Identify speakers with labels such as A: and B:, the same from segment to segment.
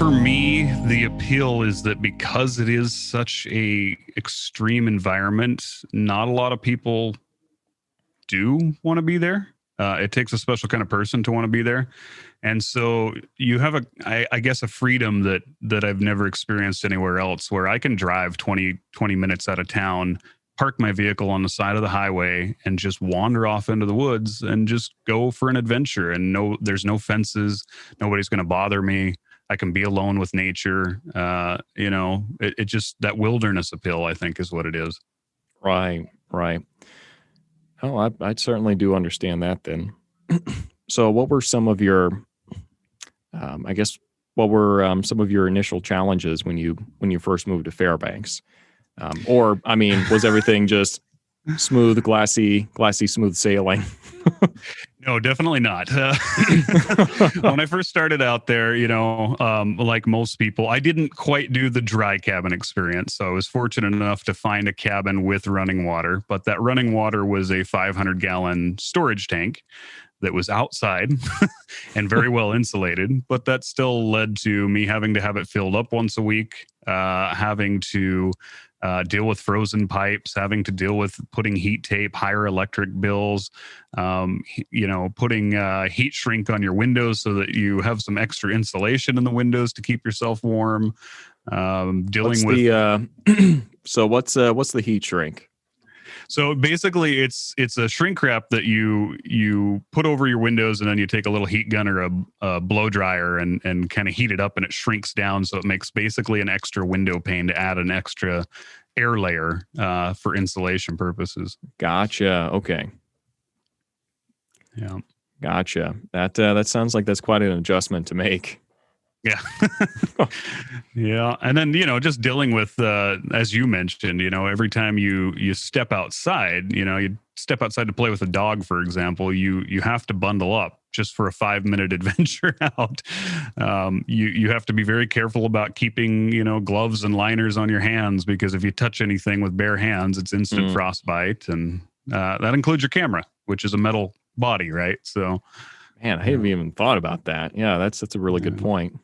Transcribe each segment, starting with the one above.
A: for me, the appeal is that because it is such a extreme environment, not a lot of people do want to be there. It takes a special kind of person to want to be there. And so you have I guess, a freedom that I've never experienced anywhere else, where I can drive 20 minutes out of town, park my vehicle on the side of the highway, and just wander off into the woods and just go for an adventure. And there's no fences. Nobody's going to bother me. I can be alone with nature. It just, that wilderness appeal, I think, is what it is.
B: Right. Oh, I certainly do understand that then. So what were some of your, some of your initial challenges when you first moved to Fairbanks? Was everything just smooth, glassy, smooth sailing?
A: No, definitely not. When I first started out there, like most people, I didn't quite do the dry cabin experience. So I was fortunate enough to find a cabin with running water, but that running water was a 500-gallon storage tank that was outside and very well insulated, but that still led to me having to have it filled up once a week, having to deal with frozen pipes, having to deal with putting heat tape, higher electric bills, putting heat shrink on your windows so that you have some extra insulation in the windows to keep yourself warm. What's
B: the heat shrink?
A: So basically, it's a shrink wrap that you put over your windows, and then you take a little heat gun or a blow dryer and kind of heat it up, and it shrinks down, so it makes basically an extra window pane to add an extra air layer for insulation purposes.
B: Gotcha. Okay.
A: Yeah.
B: Gotcha. That sounds like that's quite an adjustment to make.
A: Yeah. Yeah. And then, just dealing with, as you mentioned, every time you step outside, you step outside to play with a dog, for example, you have to bundle up just for a 5-minute adventure out. You have to be very careful about keeping, gloves and liners on your hands, because if you touch anything with bare hands, it's instant frostbite. And that includes your camera, which is a metal body, right? So,
B: man, I haven't even thought about that. Yeah, that's a really good point.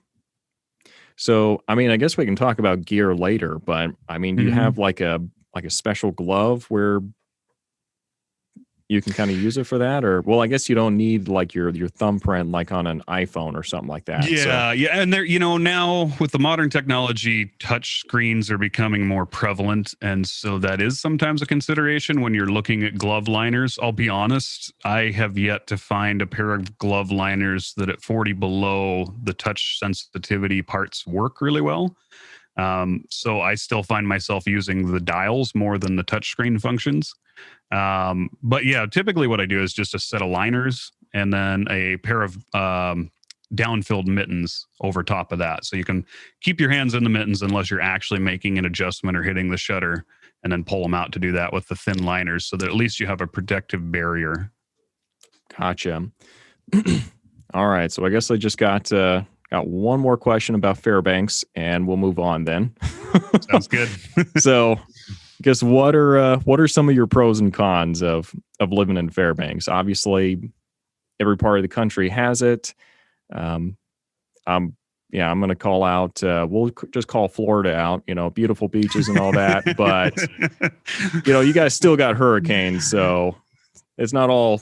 B: So, I guess we can talk about gear later, but do you have like a special glove where you can kind of use it for that? Or, well, I guess you don't need like your thumbprint like on an iPhone or something like that.
A: Yeah. Yeah. And there, now with the modern technology, touch screens are becoming more prevalent. And so that is sometimes a consideration when you're looking at glove liners. I'll be honest, I have yet to find a pair of glove liners that at 40 below, the touch sensitivity parts work really well. So I still find myself using the dials more than the touchscreen functions. But yeah, typically what I do is just a set of liners and then a pair of down-filled mittens over top of that. So you can keep your hands in the mittens unless you're actually making an adjustment or hitting the shutter, and then pull them out to do that with the thin liners so that at least you have a protective barrier.
B: Gotcha. All right. So I guess I just got one more question about Fairbanks, and we'll move on then.
A: Sounds good.
B: So I guess what are some of your pros and cons of living in Fairbanks? Obviously, every part of the country has it. I'm going to call out. We'll just call Florida out. Beautiful beaches and all that, but you guys still got hurricanes, so it's not all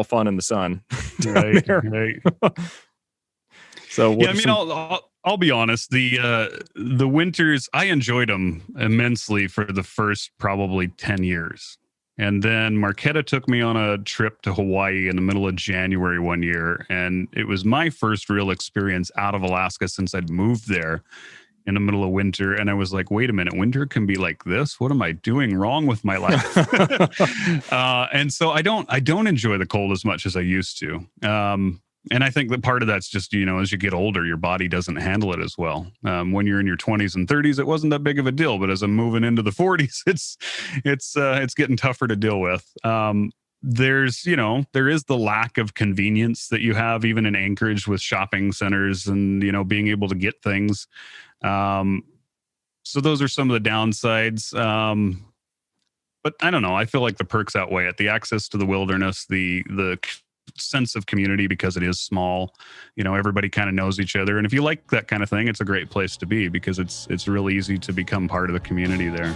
B: fun in the sun.
A: Right.
B: So
A: yeah, I'll be honest. The winters, I enjoyed them immensely for the first probably 10 years. And then Marquetta took me on a trip to Hawaii in the middle of January one year. And it was my first real experience out of Alaska since I'd moved there in the middle of winter. And I was like, wait a minute, winter can be like this? What am I doing wrong with my life? And so I don't enjoy the cold as much as I used to. And I think that part of that's just, as you get older, your body doesn't handle it as well. When you're in your 20s and 30s, it wasn't that big of a deal. But as I'm moving into the 40s, it's getting tougher to deal with. There is the lack of convenience that you have even in Anchorage with shopping centers and, being able to get things. So those are some of the downsides. But I don't know. I feel like the perks outweigh it. The access to the wilderness, the sense of community because it is small. Everybody kind of knows each other. And if you like that kind of thing, it's a great place to be because it's really easy to become part of the community there.